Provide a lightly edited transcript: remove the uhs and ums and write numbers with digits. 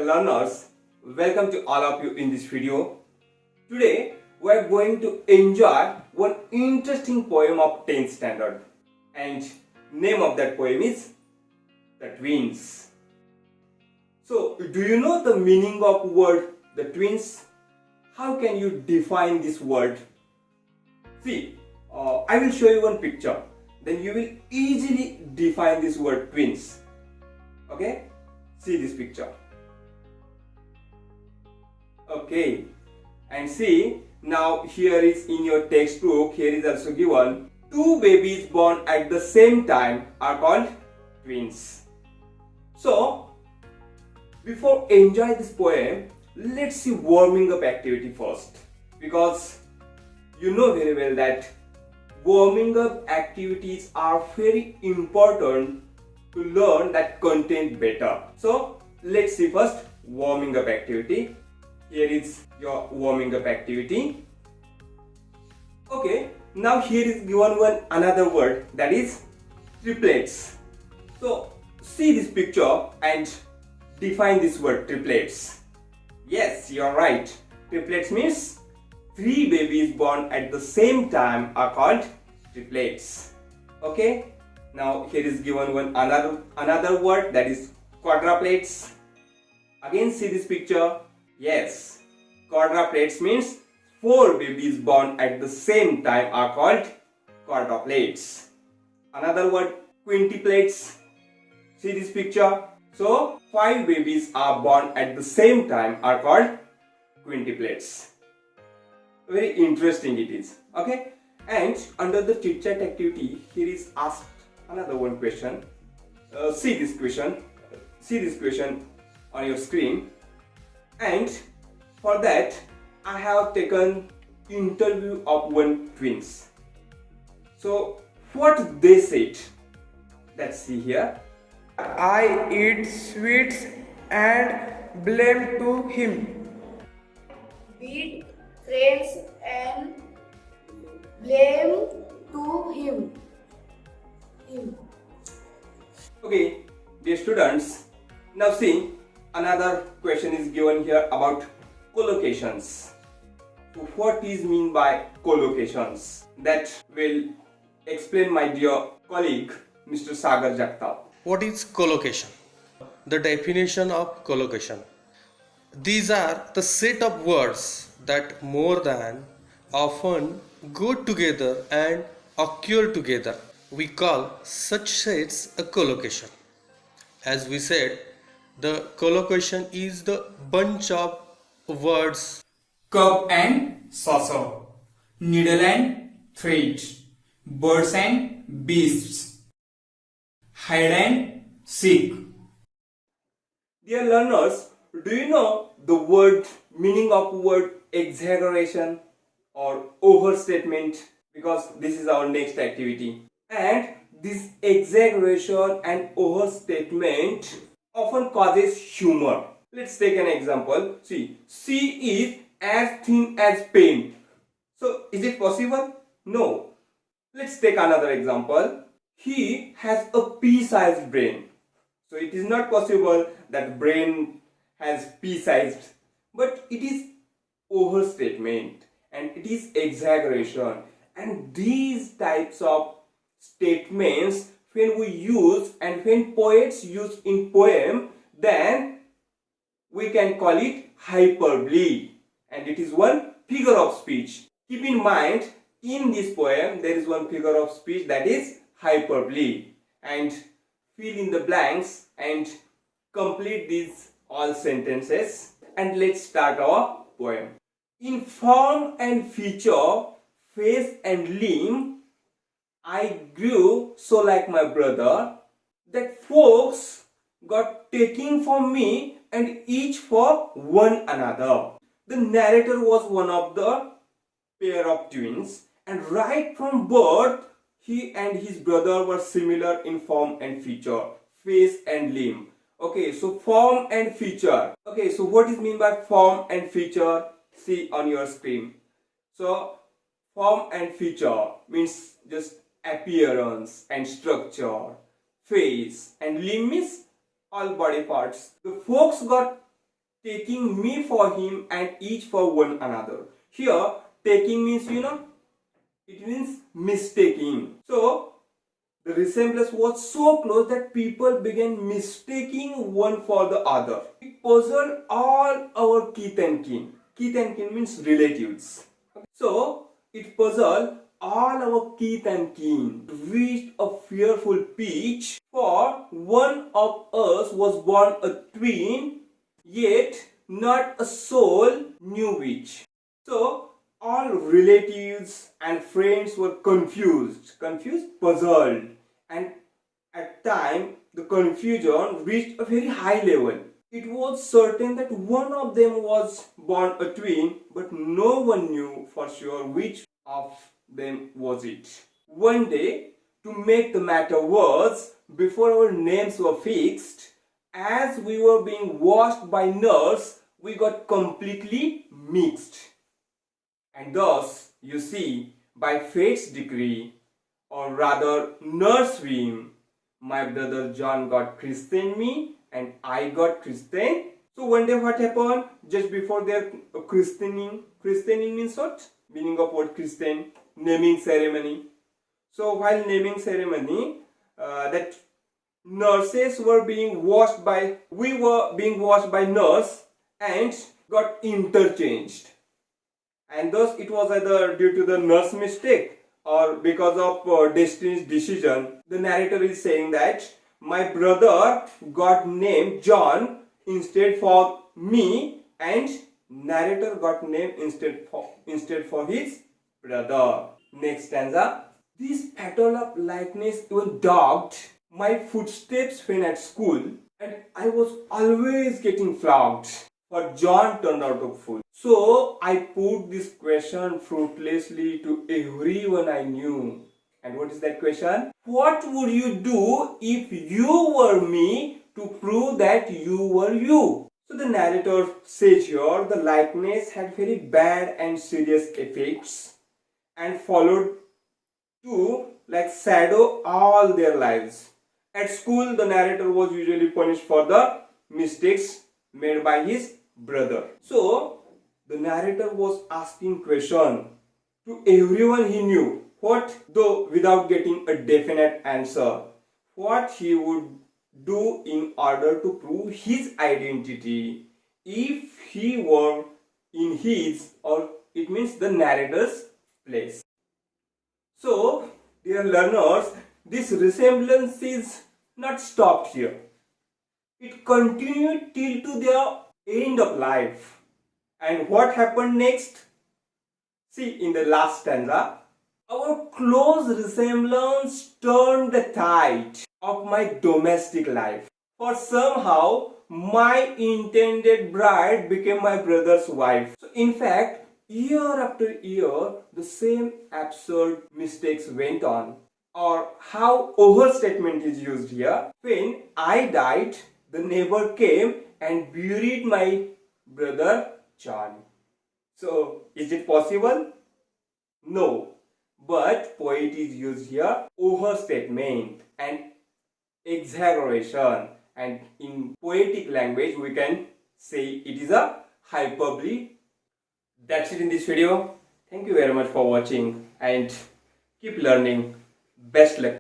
learners, welcome to all of you in this video. Today we are going to enjoy one interesting poem of 10th standard, and name of that poem is The Twins. So do you know the meaning of word the twins? How can you define this word? See, I will show you one picture, then you will easily define this word twins. Okay, see this picture. Okay, and see, now here is in your textbook, here is also given two babies born at the same time are called twins. So before enjoy this poem, let's see warming up activity first, because you know very well that warming up activities are very important to learn that content better. So let's see first warming up activity. Here is your warming up activity. Okay, now here is given one another word, that is triplets. So see this picture and define this word triplets. Yes, you are right. Triplets means three babies born at the same time are called triplets. Okay, now here is given one another word, that is quadruplets. Again see this picture. Yes, quadruplets means four babies born at the same time are called quadruplets. Another word, quintuplets. See this picture. So five babies are born at the same time are called quintuplets. Very interesting it is. Okay, and under the chit chat activity, here is asked another one question. See this question on your screen. And for that, I have taken interview of one twins. So what they said, let's see here. I eat sweets and blame to him. Beat friends and blame to him. Okay, dear students, now see, another question is given here about collocations. So what is mean by collocations? That will explain my dear colleague Mr. Sagar Jagtap. What is collocation? The definition of collocation. These are the set of words that more than often go together and occur together. We call such sets a collocation. As we said, the collocation is the bunch of words. Cup and saucer, needle and thread, birds and beasts, hide and seek. Dear learners, do you know the word meaning of word exaggeration or overstatement? Because this is our next activity. And this exaggeration and overstatement often causes humor. Let's take an example. See, sea is as thin as paint. So is it possible? No. Let's take another example. He has a pea-sized brain. So it is not possible that brain has pea-sized, but it is overstatement and it is exaggeration. And these types of statements, when we use and when poets use in poem, then we can call it hyperbole, and it is one figure of speech. Keep in mind, in this poem there is one figure of speech, that is hyperbole, and fill in the blanks and complete these all sentences. And let's start our poem. In form and feature, face and limb, I grew so like my brother, that folks got taking from me and each for one another. The narrator was one of the pair of twins, and right from birth, he and his brother were similar in form and feature, face and limb. Okay, so form and feature. Okay, so what is mean by form and feature? See on your screen. So form and feature means just appearance and structure. Face and limb means all body parts. The folks got taking me for him and each for one another. Here, taking means, it means mistaking. So, the resemblance was so close that people began mistaking one for the other. It puzzled all our kith and kin. Kith and kin means relatives. So, it puzzled all our kith and kin, reached a fearful pitch, for one of us was born a twin, yet not a soul knew which. So, all relatives and friends were confused, puzzled, and at time the confusion reached a very high level. It was certain that one of them was born a twin, but no one knew for sure which of them was it. One day, to make the matter worse, before our names were fixed, as we were being washed by nurse, we got completely mixed. And thus, you see, by fate's decree, or rather nurse whim, my brother John got christened me and I got christened. So one day what happened? Just before their christening means what? Meaning of word Christian, naming ceremony. So while naming ceremony, that nurses were being washed by, we were being washed by nurse and got interchanged. And thus it was either due to the nurse mistake or because of destiny's decision. The narrator is saying that my brother got named John instead for me, and narrator got named instead for his brother. Next stanza. This pattern of likeness even dogged my footsteps when at school, and I was always getting flogged, for John turned out a fool. So I put this question fruitlessly to everyone I knew. And what is that question? What would you do if you were me to prove that you were you? So the narrator says here the likeness had very bad and serious effects and followed to like shadow all their lives. At school, the narrator was usually punished for the mistakes made by his brother. So the narrator was asking question to everyone he knew. What, though without getting a definite answer, what he would do in order to prove his identity if he were in his, or it means the narrator's place. So, dear learners, this resemblance is not stopped here. It continued till to their end of life. And what happened next? See, in the last stanza, our close resemblance turned the tide of my domestic life. For somehow, my intended bride became my brother's wife. So, in fact, year after year, the same absurd mistakes went on. Or how overstatement is used here. When I died, the neighbor came and buried my brother John. So, is it possible? No. But poet is used here overstatement and exaggeration, and in poetic language we can say it is a hyperbole. That's it in this video. Thank you very much for watching and keep learning. Best luck.